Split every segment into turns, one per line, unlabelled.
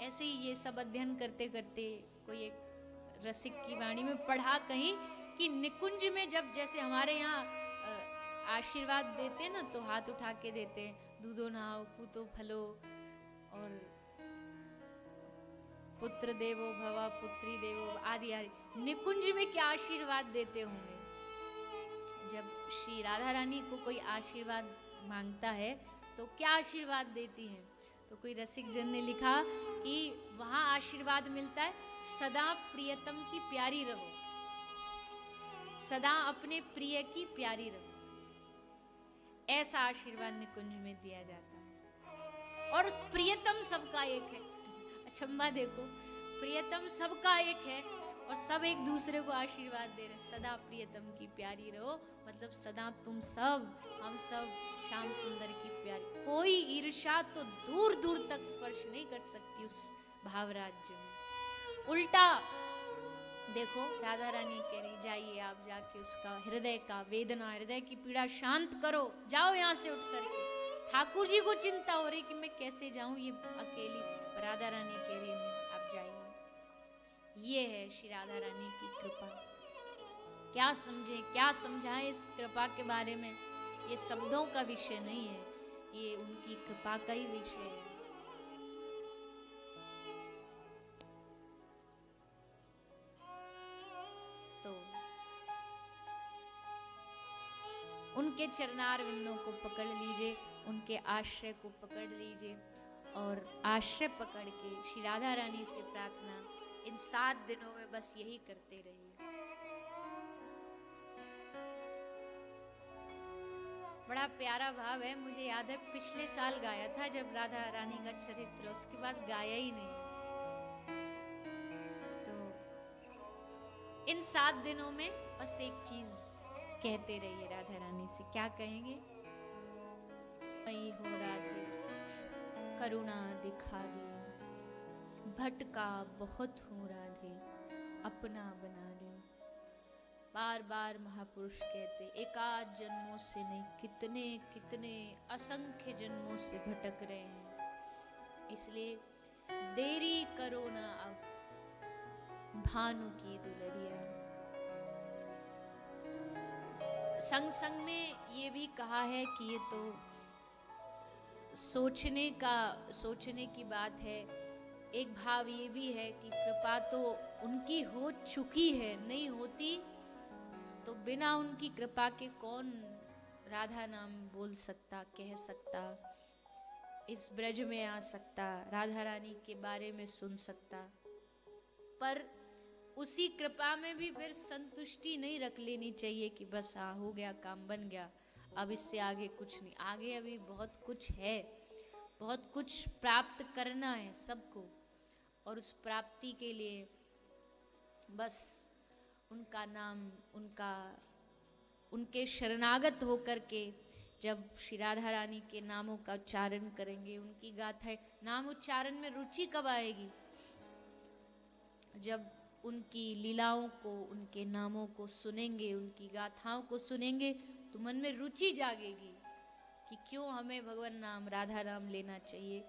ऐसे ही ये सब अध्ययन करते करते कोई एक रसिक की वाणी में पढ़ा कहीं कि निकुंज में जब जैसे हमारे यहाँ आशीर्वाद देते हैं ना, तो हाथ उठा के देते हैं, दूधो नहाओ पूतो फलो और पुत्र देवो भव पुत्री देवो आदि आदि। निकुंज में क्या आशीर्वाद देते होंगे? जब श्री राधा रानी को कोई आशीर्वाद मांगता है तो क्या आशीर्वाद देती हैं? तो कोई रसिक जन ने लिखा कि वहां आशीर्वाद मिलता है, सदा प्रियतम की प्यारी रहो, सदा अपने प्रिय की प्यारी रहो, ऐसा आशीर्वाद निकुंज में दिया जाता है। और प्रियतम सबका एक है, अचंबा देखो, प्रियतम सबका एक है और सब एक दूसरे को आशीर्वाद दे रहे, सदा प्रियतम की प्यारी रहो, मतलब सदा तुम सब, हम सब श्याम सुंदर की प्यारी। कोई ईर्ष्या तो दूर दूर तक स्पर्श नहीं कर सकती उस भाव राज्य में। उल्टा देखो, राधा रानी कह रही जाइए आप जाके उसका हृदय का वेदना, हृदय की पीड़ा शांत करो, जाओ यहाँ से उठ करके। ठाकुर जी को चिंता हो रही कि मैं कैसे जाऊं ये अकेली, राधा रानी कह रही नहीं, आप जाइए। ये है श्री राधा रानी की कृपा। क्या समझे क्या समझाएं इस कृपा के बारे में, ये शब्दों का विषय नहीं है, ये उनकी कृपा का ही विषय है। तो उनके चरणार विंदों को पकड़ लीजिए, उनके आश्रय को पकड़ लीजिए और आश्रय पकड़ के श्री राधा रानी से प्रार्थना इन 7 दिनों में बस यही करते रहिए। बड़ा प्यारा भाव है, मुझे याद है पिछले साल गाया था जब राधा रानी का चरित्र, उसके बाद गाया ही नहीं। तो इन 7 दिनों में बस एक चीज कहते रहिए राधा रानी से। क्या कहेंगे? मई हो राधे करुणा दिखा दे, भटका बहुत हूँ राधे अपना बना ले। बार बार महापुरुष कहते, एकाध जन्मों से नहीं, कितने कितने असंख्य जन्मों से भटक रहे हैं, इसलिए देरी करो ना अब भानु की दुलरिया। संग संग में ये भी कहा है कि ये तो सोचने की बात है। एक भाव ये भी है कि कृपा तो उनकी हो चुकी है, नहीं होती तो बिना उनकी कृपा के कौन राधा नाम बोल सकता, कह सकता, इस ब्रज में आ सकता, राधा रानी के बारे में सुन सकता। पर उसी कृपा में भी फिर संतुष्टि नहीं रख लेनी चाहिए कि बस हाँ हो गया, काम बन गया, अब इससे आगे कुछ नहीं। आगे अभी बहुत कुछ है, बहुत कुछ प्राप्त करना है सबको, और उस प्राप्ति के लिए बस उनका नाम, उनके शरणागत होकर के जब श्री राधा रानी के नामों का उच्चारण करेंगे, उनकी गाथाएं, नाम उच्चारण में रुचि कब आएगी? जब उनकी लीलाओं को, उनके नामों को सुनेंगे, उनकी गाथाओं को सुनेंगे तो मन में रुचि जागेगी कि क्यों हमें भगवान नाम, राधा नाम लेना चाहिए,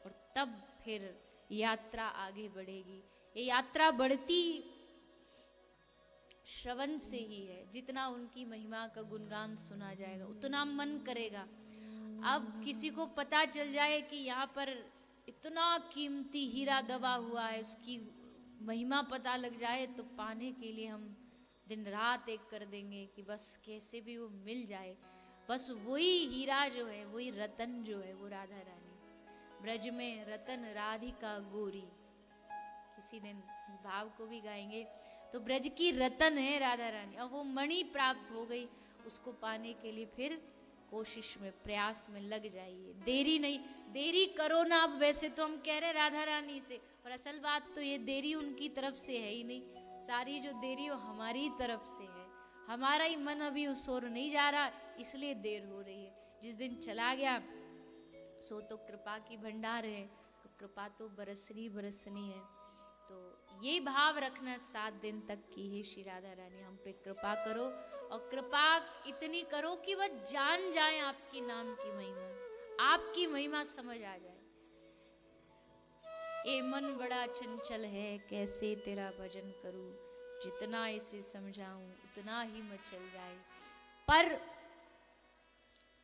और तब फिर यात्रा आगे बढ़ेगी। ये यात्रा बढ़ती श्रवण से ही है। जितना उनकी महिमा का गुणगान सुना जाएगा उतना मन करेगा। अब किसी को पता चल जाए कि यहाँ पर इतना कीमती हीरा दबा हुआ है, उसकी महिमा पता लग जाए, तो पाने के लिए हम दिन रात एक कर देंगे कि बस कैसे भी वो मिल जाए। बस वही हीरा जो है, वही रतन जो है, वो राधा रानी। ब्रज में रतन राधिका गोरी, किसी दिन इस भाव को भी गाएंगे। तो ब्रज की रतन है राधा रानी, और वो मणि प्राप्त हो गई, उसको पाने के लिए फिर कोशिश में, प्रयास में लग जाइए, देरी नहीं, देरी करो ना। अब वैसे तो हम कह रहे राधा रानी से, और असल बात तो ये देरी उनकी तरफ से है ही नहीं, सारी जो देरी वो हमारी तरफ से है। हमारा ही मन अभी उस ओर नहीं जा रहा, इसलिए देर हो रही है। जिस दिन चला गया सो तो कृपा की भंडार है, तो कृपा तो बरसनी बरसनी है। तो ये भाव रखना 7 दिन तक की, हे श्री राधा रानी हम पे कृपा करो, और कृपा इतनी करो कि वह जान जाए आपके नाम की महिमा, आपकी महिमा समझ आ जाए। ए मन बड़ा चंचल है, कैसे तेरा भजन करूं, जितना इसे समझाऊं उतना ही मचल जाए। पर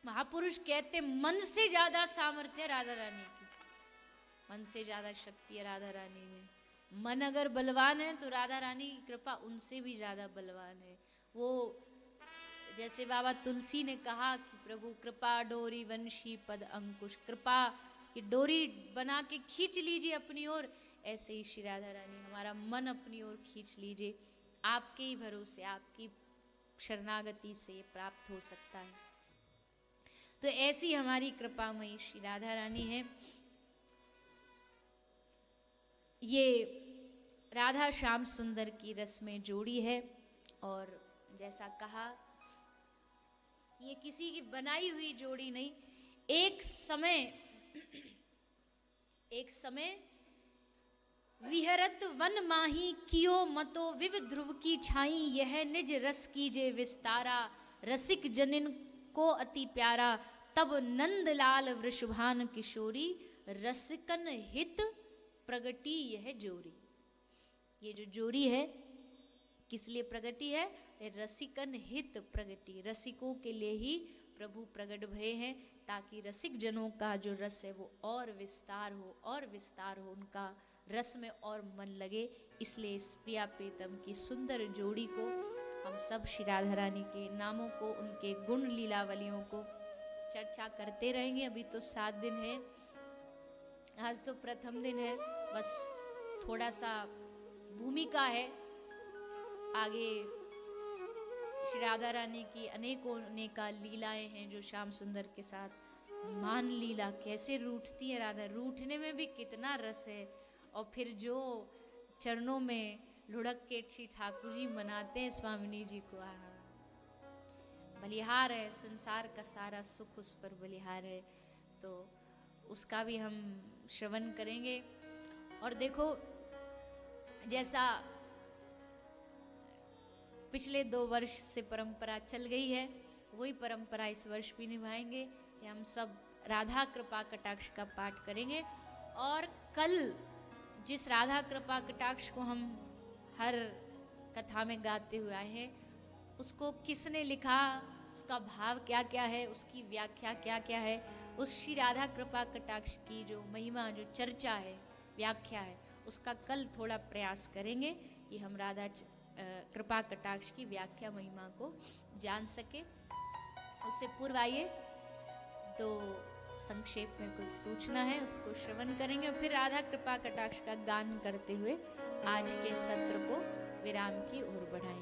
महापुरुष कहते मन से ज्यादा सामर्थ्य राधा रानी की, मन से ज्यादा शक्ति है राधा रानी में। मन अगर बलवान है तो राधा रानी की कृपा उनसे भी ज्यादा बलवान है। वो जैसे बाबा तुलसी ने कहा कि प्रभु कृपा डोरी वंशी पद अंकुश, कृपा की डोरी बना के खींच लीजिए अपनी ओर, ऐसे ही श्री राधा रानी हमारा मन अपनी ओर खींच लीजिए। आपके ही भरोसे, आपकी शरणागति से ये प्राप्त हो सकता है। तो ऐसी हमारी कृपामयी श्री राधा रानी है। ये राधा श्याम सुंदर की रस में जोड़ी है, और जैसा कहा ये किसी की बनाई हुई जोड़ी नहीं। एक समय विहरत वन माही कियो मतो विव ध्रुव की छाई, यह निज रस कीजे विस्तारा, रसिक जनिन को अति प्यारा, तब नंदलाल वृषभान किशोरी, रसिकन हित प्रगति यह जोरी। ये जो जोरी है किस लिए प्रगति है? रसिकन हित प्रगति, रसिकों के लिए ही प्रभु प्रगट भये हैं, ताकि रसिक जनों का जो रस है वो और विस्तार हो, उनका रस में और मन लगे। इसलिए इस प्रिया प्रीतम की सुंदर जोड़ी को हम सब श्री राधा रानी के नामों को, उनके गुण लीलावलियों को चर्चा करते रहेंगे। अभी तो 7 दिन है, आज तो प्रथम दिन है, बस थोड़ा सा भूमिका है। आगे श्री राधा रानी की अनेका लीलाएं हैं जो श्याम सुंदर के साथ, मान लीला कैसे रूठती है राधा, रूठने में भी कितना रस है। और फिर जो चरणों में लुढ़क के श्री ठाकुर जी मनाते हैं स्वामिनी जी को, बलिहार है, संसार का सारा सुख उस पर बलिहार है। तो उसका भी हम श्रवण करेंगे। और देखो, जैसा पिछले 2 वर्ष से परंपरा चल गई है, वही परंपरा इस वर्ष भी निभाएंगे कि हम सब राधा कृपा कटाक्ष का पाठ करेंगे। और कल जिस राधा कृपा कटाक्ष को हम हर कथा में गाते हुए आए हैं, उसको किसने लिखा, उसका भाव क्या क्या है, उसकी व्याख्या क्या क्या है, उस श्री राधा कृपा कटाक्ष की जो महिमा, जो चर्चा है, व्याख्या है, उसका कल थोड़ा प्रयास करेंगे कि हम राधा कृपा कटाक्ष की व्याख्या महिमा को जान सके। उससे पूर्व आइए तो संक्षेप में कुछ सूचना है, उसको श्रवण करेंगे और फिर राधा कृपा कटाक्ष का गान करते हुए आज के सत्र को विराम की ओर बढ़ाएंगे।